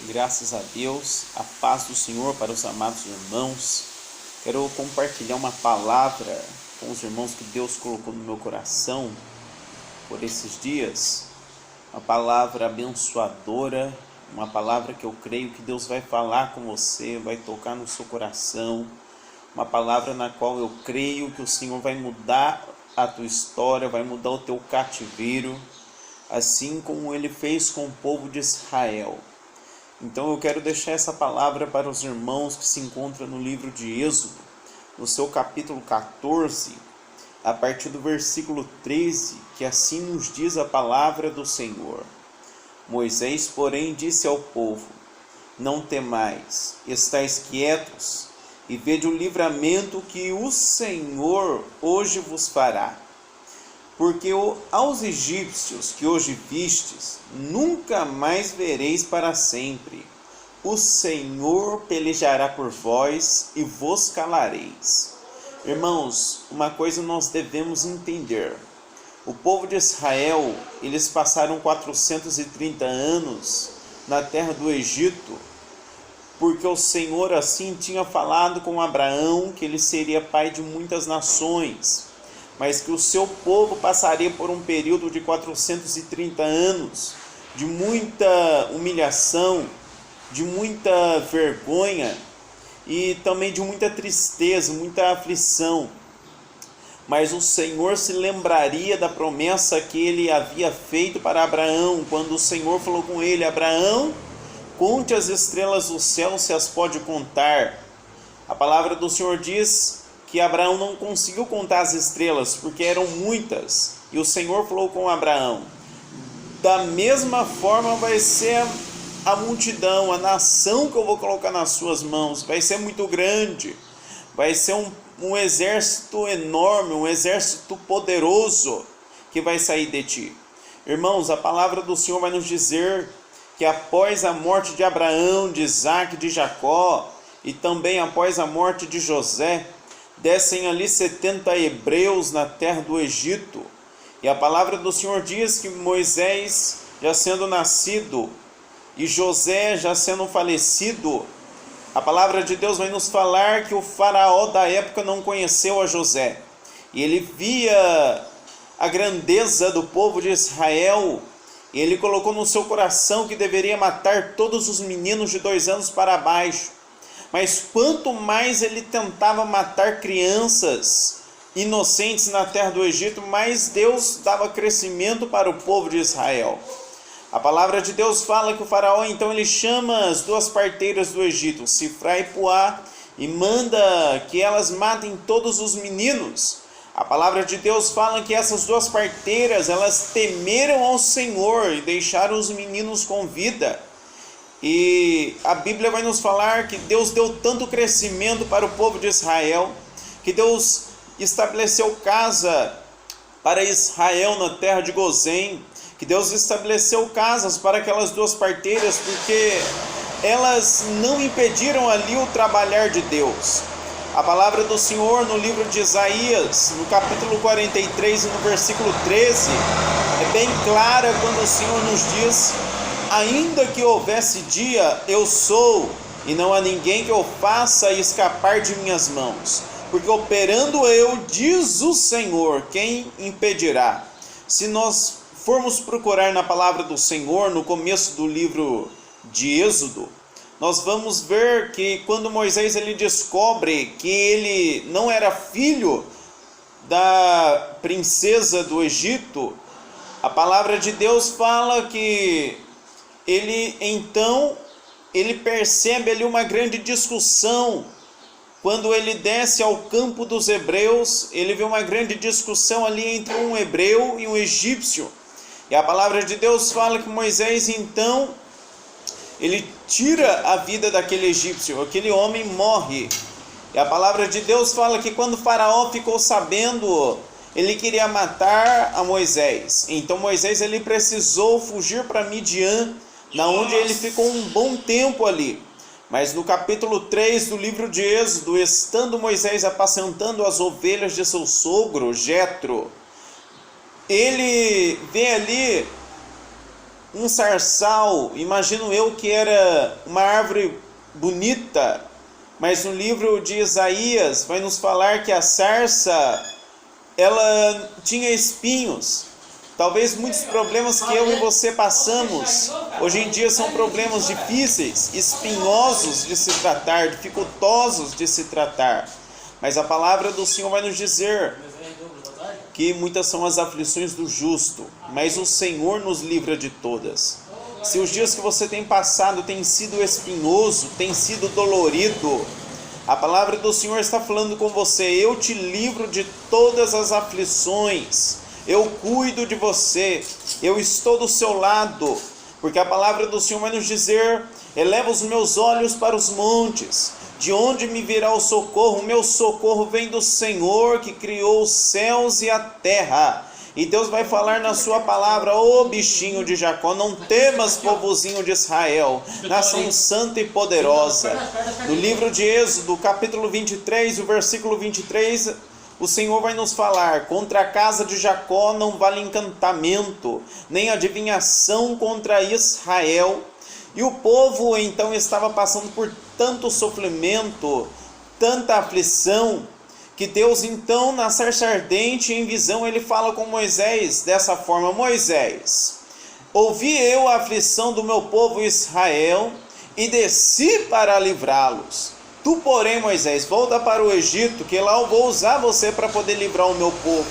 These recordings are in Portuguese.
Graças a Deus, a paz do Senhor para os amados irmãos. Quero compartilhar uma palavra com os irmãos que Deus colocou no meu coração por esses dias. Uma palavra abençoadora, uma palavra que eu creio que Deus vai falar com você, vai tocar no seu coração. Uma palavra na qual eu creio que o Senhor vai mudar a tua história, vai mudar o teu cativeiro, assim como Ele fez com o povo de Israel. Então eu quero deixar essa palavra para os irmãos que se encontram no livro de Êxodo, no seu capítulo 14, a partir do versículo 13, que assim nos diz a palavra do Senhor. Moisés, porém, disse ao povo: não temais, estais quietos, e vede o livramento que o Senhor hoje vos fará. Porque aos egípcios que hoje vistes, nunca mais vereis para sempre. O Senhor pelejará por vós e vos calareis. Irmãos, uma coisa nós devemos entender. O povo de Israel, eles passaram 430 anos na terra do Egito, porque o Senhor assim tinha falado com Abraão que ele seria pai de muitas nações, mas que o seu povo passaria por um período de 430 anos, de muita humilhação, de muita vergonha e também de muita tristeza, muita aflição. Mas o Senhor se lembraria da promessa que ele havia feito para Abraão, quando o Senhor falou com ele: Abraão, conte as estrelas do céu, se as pode contar. A palavra do Senhor diz que Abraão não conseguiu contar as estrelas, porque eram muitas. E o Senhor falou com Abraão: da mesma forma vai ser a multidão, a nação que eu vou colocar nas suas mãos. Vai ser muito grande, vai ser um exército enorme, um exército poderoso que vai sair de ti. Irmãos, a palavra do Senhor vai nos dizer que após a morte de Abraão, de Isaac, de Jacó, e também após a morte de José, descem ali 70 hebreus na terra do Egito. E a palavra do Senhor diz que Moisés já sendo nascido e José já sendo falecido, a palavra de Deus vai nos falar que o faraó da época não conheceu a José. E ele via a grandeza do povo de Israel, e ele colocou no seu coração que deveria matar todos os meninos de 2 anos para baixo. Mas quanto mais ele tentava matar crianças inocentes na terra do Egito, mais Deus dava crescimento para o povo de Israel. A palavra de Deus fala que o faraó, então, ele chama as 2 parteiras do Egito, Sifrá e Puá, e manda que elas matem todos os meninos. A palavra de Deus fala que essas 2 parteiras, elas temeram ao Senhor e deixaram os meninos com vida. E a Bíblia vai nos falar que Deus deu tanto crescimento para o povo de Israel, que Deus estabeleceu casa para Israel na terra de Gozém, que Deus estabeleceu casas para aquelas 2 parteiras, porque elas não impediram ali o trabalhar de Deus. A palavra do Senhor no livro de Isaías, no capítulo 43 e no versículo 13, é bem clara quando o Senhor nos diz: ainda que houvesse dia, eu sou, e não há ninguém que eu faça escapar de minhas mãos. Porque operando eu, diz o Senhor, quem impedirá? Se nós formos procurar na palavra do Senhor, no começo do livro de Êxodo, nós vamos ver que quando Moisés ele descobre que ele não era filho da princesa do Egito, a palavra de Deus fala que ele percebe ali uma grande discussão. Quando ele desce ao campo dos hebreus, ele vê uma grande discussão ali entre um hebreu e um egípcio. E a palavra de Deus fala que Moisés, então, ele tira a vida daquele egípcio, aquele homem morre. E a palavra de Deus fala que quando o faraó ficou sabendo, ele queria matar a Moisés. Então Moisés ele precisou fugir para Midian, na onde ele ficou um bom tempo ali. Mas no capítulo 3 do livro de Êxodo, estando Moisés apacentando as ovelhas de seu sogro, Jetro, ele vê ali um sarçal, imagino eu que era uma árvore bonita, mas no livro de Isaías vai nos falar que a sarça, ela tinha espinhos. Talvez muitos problemas que eu e você passamos hoje em dia são problemas difíceis, espinhosos de se tratar, dificultosos de se tratar. Mas a palavra do Senhor vai nos dizer que muitas são as aflições do justo, mas o Senhor nos livra de todas. Se os dias que você tem passado tem sido espinhoso, tem sido dolorido, a palavra do Senhor está falando com você: eu te livro de todas as aflições, eu cuido de você, eu estou do seu lado, porque a palavra do Senhor vai nos dizer: eleva os meus olhos para os montes, de onde me virá o socorro? O meu socorro vem do Senhor que criou os céus e a terra. E Deus vai falar na sua palavra: ô bichinho de Jacó, não temas, povozinho de Israel, nação santa e poderosa. No livro de Êxodo, capítulo 23, o versículo 23, o Senhor vai nos falar: contra a casa de Jacó não vale encantamento, nem adivinhação contra Israel. E o povo então estava passando por tanto sofrimento, tanta aflição, que Deus então, na sarça ardente, em visão, ele fala com Moisés dessa forma: Moisés, ouvi eu a aflição do meu povo Israel e desci para livrá-los. Tu, porém, Moisés, volta para o Egito, que lá eu vou usar você para poder livrar o meu povo.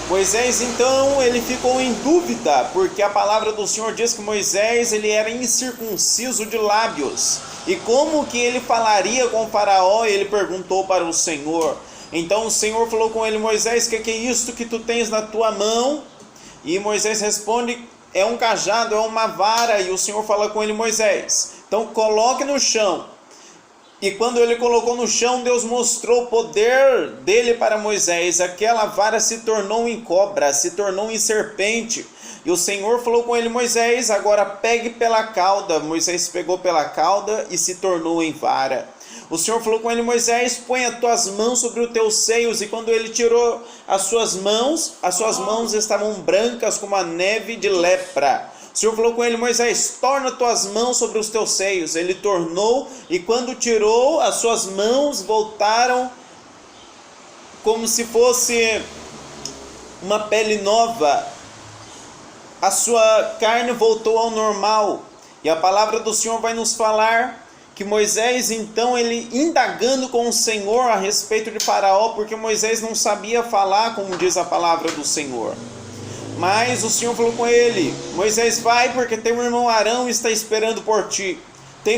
Moisés então ele ficou em dúvida, porque a palavra do Senhor diz que Moisés ele era incircunciso de lábios. E como que ele falaria com o faraó? Ele perguntou para o Senhor. Então o Senhor falou com ele: Moisés, que é isto que tu tens na tua mão? E Moisés responde: é um cajado, é uma vara. E o Senhor fala com ele: Moisés, então coloque no chão. E quando ele colocou no chão, Deus mostrou o poder dele para Moisés. Aquela vara se tornou em cobra, se tornou em serpente. E o Senhor falou com ele: Moisés, agora pegue pela cauda. Moisés pegou pela cauda e se tornou em vara. O Senhor falou com ele: Moisés, põe as tuas mãos sobre os teus seios. E quando ele tirou as suas mãos estavam brancas como a neve de lepra. O Senhor falou com ele: Moisés, torna tuas mãos sobre os teus seios. Ele tornou, e quando tirou, as suas mãos voltaram como se fosse uma pele nova. A sua carne voltou ao normal. E a palavra do Senhor vai nos falar que Moisés, então, ele indagando com o Senhor a respeito de Faraó, porque Moisés não sabia falar, como diz a palavra do Senhor. Mas o Senhor falou com ele: Moisés, vai, porque teu irmão Arão está esperando por ti.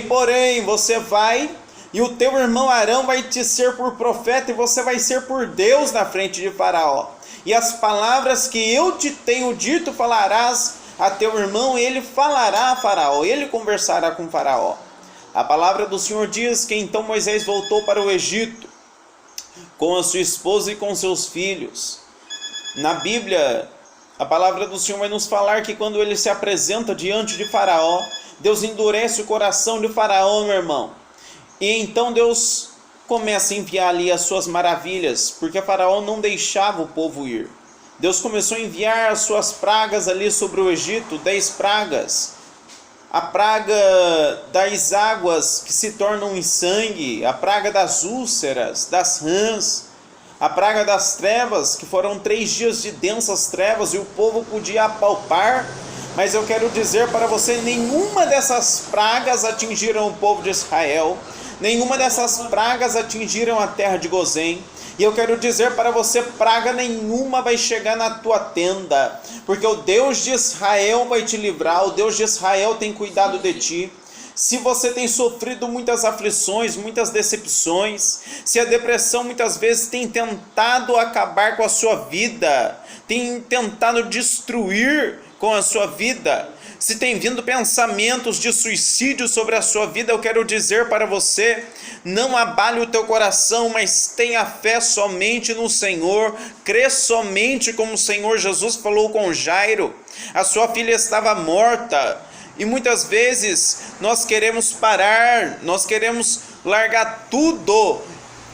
Porém, você vai, e o teu irmão Arão vai te ser por profeta, e você vai ser por Deus na frente de Faraó. E as palavras que eu te tenho dito falarás a teu irmão, e ele falará a Faraó, ele conversará com Faraó. A palavra do Senhor diz que então Moisés voltou para o Egito, com a sua esposa e com seus filhos. Na Bíblia, a palavra do Senhor vai nos falar que quando ele se apresenta diante de Faraó, Deus endurece o coração de Faraó, meu irmão. E então Deus começa a enviar ali as suas maravilhas, porque Faraó não deixava o povo ir. Deus começou a enviar as suas pragas ali sobre o Egito, 10 pragas. A praga das águas que se tornam em sangue, a praga das úlceras, das rãs, a praga das trevas, que foram 3 dias de densas trevas e o povo podia apalpar. Mas eu quero dizer para você, nenhuma dessas pragas atingiram o povo de Israel, nenhuma dessas pragas atingiram a terra de Gozém. E eu quero dizer para você, praga nenhuma vai chegar na tua tenda, porque o Deus de Israel vai te livrar, o Deus de Israel tem cuidado de ti. Se você tem sofrido muitas aflições, muitas decepções, se a depressão muitas vezes tem tentado acabar com a sua vida, tem tentado destruir com a sua vida, se tem vindo pensamentos de suicídio sobre a sua vida, eu quero dizer para você, não abale o teu coração, mas tenha fé somente no Senhor, crê somente como o Senhor Jesus falou com Jairo. A sua filha estava morta, e muitas vezes nós queremos parar, nós queremos largar tudo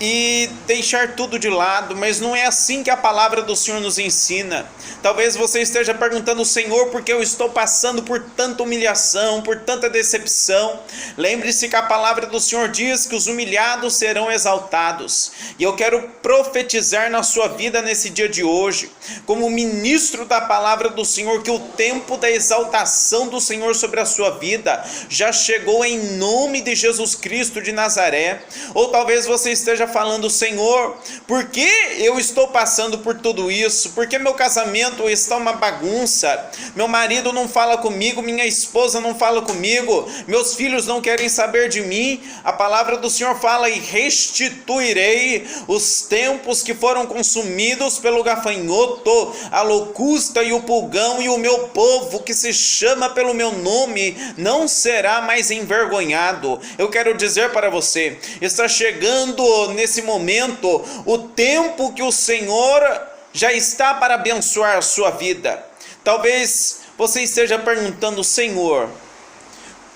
e deixar tudo de lado, mas não é assim que a palavra do Senhor nos ensina. Talvez você esteja perguntando: Senhor, por que eu estou passando por tanta humilhação, por tanta decepção? Lembre-se que a palavra do Senhor diz que os humilhados serão exaltados, e eu quero profetizar na sua vida nesse dia de hoje, como ministro da palavra do Senhor, que o tempo da exaltação do Senhor sobre a sua vida já chegou em nome de Jesus Cristo de Nazaré. Ou talvez você esteja falando: Senhor, por que eu estou passando por tudo isso? Por que meu casamento está uma bagunça? Meu marido não fala comigo, minha esposa não fala comigo, meus filhos não querem saber de mim. A palavra do Senhor fala: e restituirei os tempos que foram consumidos pelo gafanhoto, a locusta e o pulgão, e o meu povo que se chama pelo meu nome não será mais envergonhado. Eu quero dizer para você, está chegando nesse momento o tempo que o Senhor já está para abençoar a sua vida. Talvez você esteja perguntando: Senhor,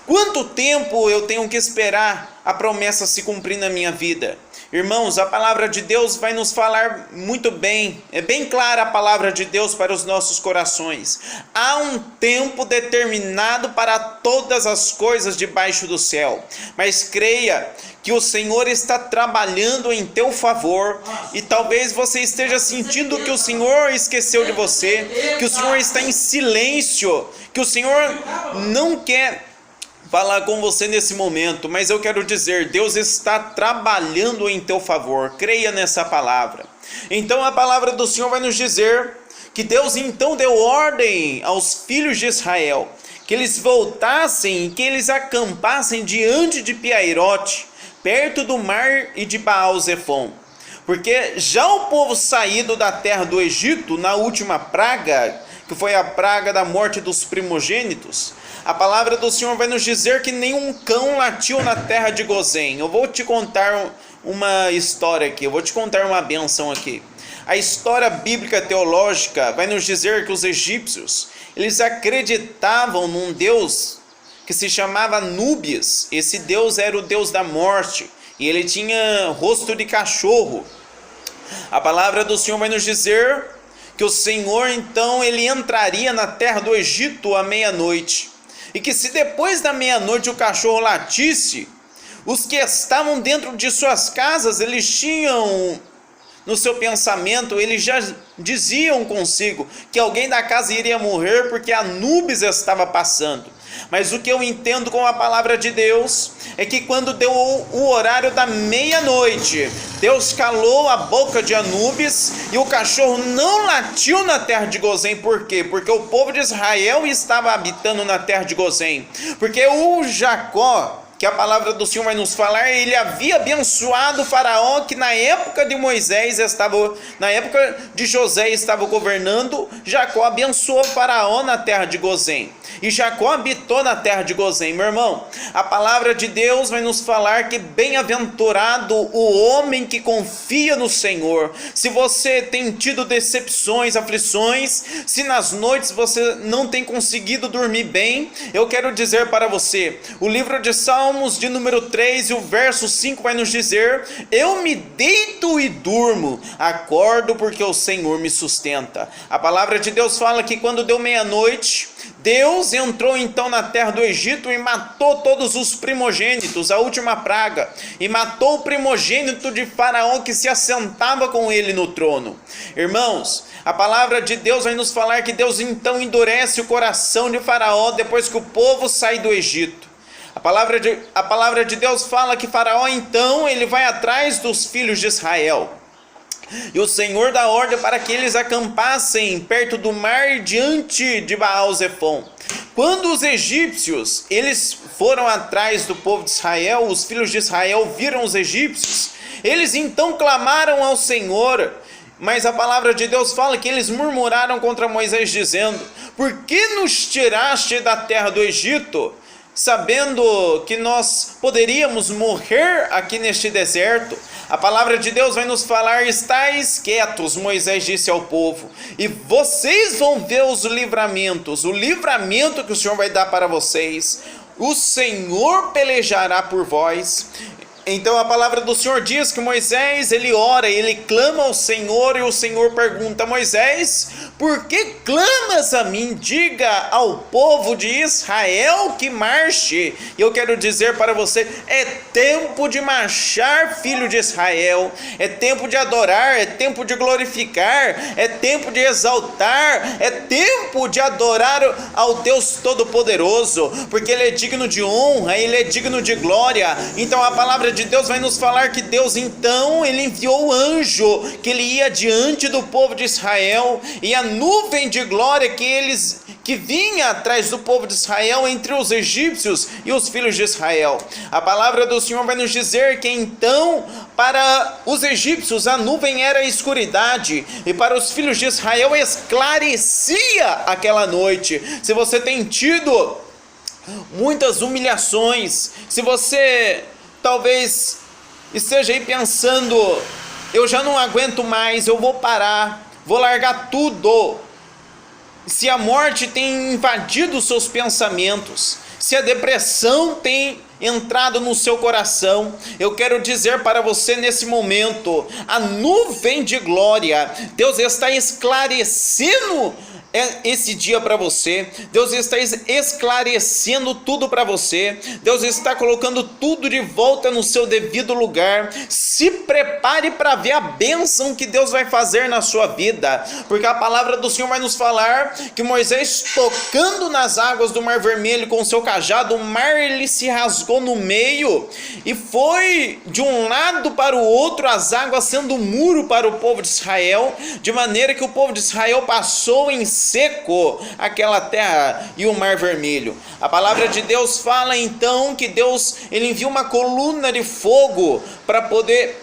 quanto tempo eu tenho que esperar a promessa se cumprir na minha vida? Irmãos, a palavra de Deus vai nos falar muito bem, é bem clara a palavra de Deus para os nossos corações. Há um tempo determinado para todas as coisas debaixo do céu, mas creia que o Senhor está trabalhando em teu favor, e talvez você esteja sentindo que o Senhor esqueceu de você, que o Senhor está em silêncio, que o Senhor não quer falar com você nesse momento, mas eu quero dizer: Deus está trabalhando em teu favor. Creia nessa palavra. Então a palavra do Senhor vai nos dizer que Deus então deu ordem aos filhos de Israel que eles voltassem e que eles acampassem diante de Piairote, perto do mar, e de Baal-Zefon, porque já o povo saído da terra do Egito na última praga, que foi a praga da morte dos primogênitos, a palavra do Senhor vai nos dizer que nenhum cão latiu na terra de Gozém. Eu vou te contar uma história aqui, eu vou te contar uma bênção aqui. A história bíblica teológica vai nos dizer que os egípcios, eles acreditavam num deus que se chamava Anubis. Esse deus era o deus da morte, e ele tinha rosto de cachorro. A palavra do Senhor vai nos dizer que o Senhor então ele entraria na terra do Egito à meia-noite, e que se depois da meia-noite o cachorro latisse, os que estavam dentro de suas casas, eles tinham no seu pensamento, eles já diziam consigo que alguém da casa iria morrer porque Anubis estava passando. Mas o que eu entendo com a palavra de Deus é que quando deu o horário da meia-noite, Deus calou a boca de Anubis e o cachorro não latiu na terra de Gozém. Por quê? Porque o povo de Israel estava habitando na terra de Gozém. Porque o Jacó, que a palavra do Senhor vai nos falar, ele havia abençoado o faraó que na época de José estava governando. Jacó abençoou o faraó na terra de Gozém, e Jacó habitou na terra de Gozém. Meu irmão, a palavra de Deus vai nos falar que bem-aventurado o homem que confia no Senhor. Se você tem tido decepções, aflições, se nas noites você não tem conseguido dormir bem, eu quero dizer para você, o livro de Salmos de número 3 e o verso 5 vai nos dizer: eu me deito e durmo, acordo porque o Senhor me sustenta. A palavra de Deus fala que quando deu meia-noite, Deus entrou então na terra do Egito e matou todos os primogênitos, a última praga, e matou o primogênito de Faraó que se assentava com ele no trono. Irmãos, a palavra de Deus vai nos falar que Deus então endurece o coração de Faraó depois que o povo sai do Egito. A palavra de Deus fala que Faraó então ele vai atrás dos filhos de Israel. E o Senhor dá ordem para que eles acampassem perto do mar diante de Baal-Zefon. Quando os egípcios eles foram atrás do povo de Israel, os filhos de Israel viram os egípcios, eles então clamaram ao Senhor, mas a palavra de Deus fala que eles murmuraram contra Moisés dizendo: por que nos tiraste da terra do Egito, sabendo que nós poderíamos morrer aqui neste deserto? A palavra de Deus vai nos falar: estais quietos, Moisés disse ao povo, e vocês vão ver os livramentos, o livramento que o Senhor vai dar para vocês. O Senhor pelejará por vós. Então a palavra do Senhor diz que Moisés, ele ora, ele clama ao Senhor, e o Senhor pergunta: Moisés, por que clamas a mim? Diga ao povo de Israel que marche. E eu quero dizer para você, é tempo de marchar, filho de Israel, é tempo de adorar, é tempo de glorificar, é tempo de exaltar, é tempo de adorar ao Deus Todo-Poderoso, porque Ele é digno de honra, Ele é digno de glória. Então a palavra de Deus vai nos falar que Deus então, ele enviou o anjo, que ele ia diante do povo de Israel, e a nuvem de glória que vinha atrás do povo de Israel entre os egípcios e os filhos de Israel. A palavra do Senhor vai nos dizer que então, para os egípcios a nuvem era a escuridade, e para os filhos de Israel esclarecia aquela noite. Se você tem tido muitas humilhações, se você talvez esteja aí pensando: eu já não aguento mais, eu vou parar, vou largar tudo. Se a morte tem invadido os seus pensamentos, se a depressão tem entrado no seu coração, eu quero dizer para você nesse momento, a nuvem de glória, Deus está esclarecendo esse dia para você, Deus está esclarecendo tudo para você, Deus está colocando tudo de volta no seu devido lugar. Se prepare para ver a bênção que Deus vai fazer na sua vida, porque a palavra do Senhor vai nos falar que Moisés, tocando nas águas do Mar Vermelho com o seu cajado, o mar ele se rasgou no meio, e foi de um lado para o outro as águas sendo um muro para o povo de Israel, de maneira que o povo de Israel passou em seco aquela terra e o Mar Vermelho. A palavra de Deus fala então que Deus ele envia uma coluna de fogo para poder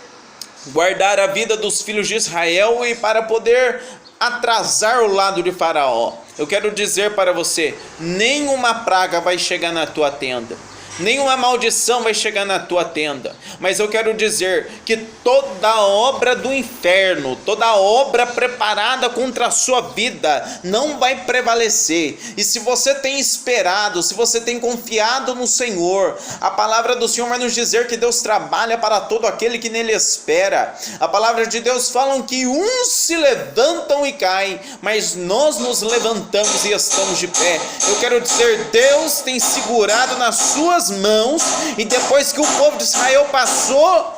guardar a vida dos filhos de Israel e para poder atrasar o lado de Faraó. Eu quero dizer para você, nenhuma praga vai chegar na tua tenda, nenhuma maldição vai chegar na tua tenda, mas eu quero dizer que toda obra do inferno, toda obra preparada contra a sua vida não vai prevalecer. E se você tem esperado, se você tem confiado no Senhor, a palavra do Senhor vai nos dizer que Deus trabalha para todo aquele que nele espera. A palavra de Deus fala que uns se levantam e caem, mas nós nos levantamos e estamos de pé. Eu quero dizer, Deus tem segurado nas suas mãos, e depois que o povo de Israel passou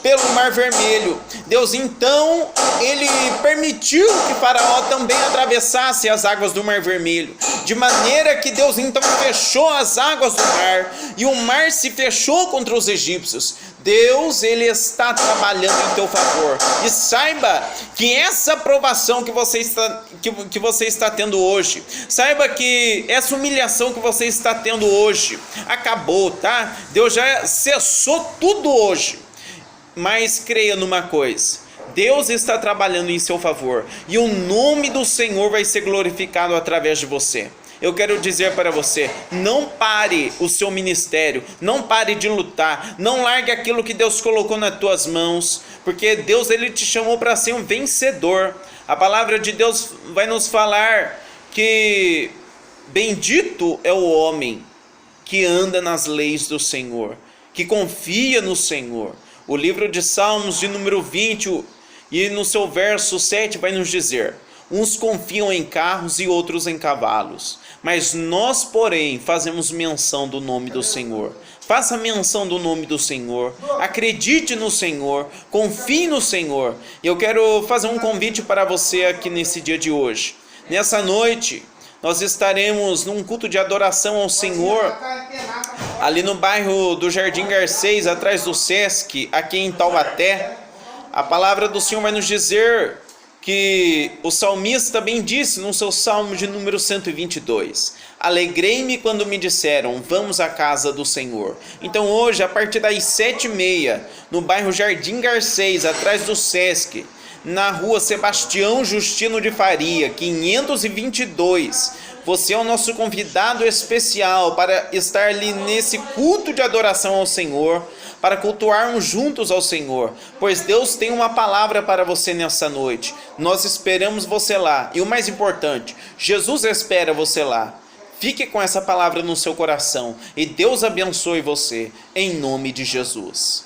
pelo Mar Vermelho, Deus então ele permitiu que Faraó também atravessasse as águas do Mar Vermelho, de maneira que Deus então fechou as águas do mar, e o mar se fechou contra os egípcios. Deus ele está trabalhando em teu favor, e saiba que essa provação que você está tendo hoje, saiba que essa humilhação que você está tendo hoje acabou, tá? Deus já cessou tudo hoje. Mas creia numa coisa, Deus está trabalhando em seu favor, e o nome do Senhor vai ser glorificado através de você. Eu quero dizer para você, não pare o seu ministério, não pare de lutar, não largue aquilo que Deus colocou nas tuas mãos, porque Deus ele te chamou para ser um vencedor. A palavra de Deus vai nos falar que bendito é o homem que anda nas leis do Senhor, que confia no Senhor. O livro de Salmos de número 20 e no seu verso 7 vai nos dizer: uns confiam em carros e outros em cavalos, mas nós, porém, fazemos menção do nome do Senhor. Faça menção do nome do Senhor, acredite no Senhor, confie no Senhor. E eu quero fazer um convite para você aqui nesse dia de hoje. Nessa noite, nós estaremos num culto de adoração ao Senhor, ali no bairro do Jardim Garcês, atrás do Sesc, aqui em Taubaté. A palavra do Senhor vai nos dizer que o salmista bem disse no seu salmo de número 122, alegrei-me quando me disseram, vamos à casa do Senhor. Então hoje, a partir das 7h30, no bairro Jardim Garcês, atrás do Sesc, na rua Sebastião Justino de Faria, 522, você é o nosso convidado especial para estar ali nesse culto de adoração ao Senhor, para cultuarmos juntos ao Senhor, pois Deus tem uma palavra para você nessa noite. Nós esperamos você lá, e o mais importante, Jesus espera você lá. Fique com essa palavra no seu coração, e Deus abençoe você, em nome de Jesus.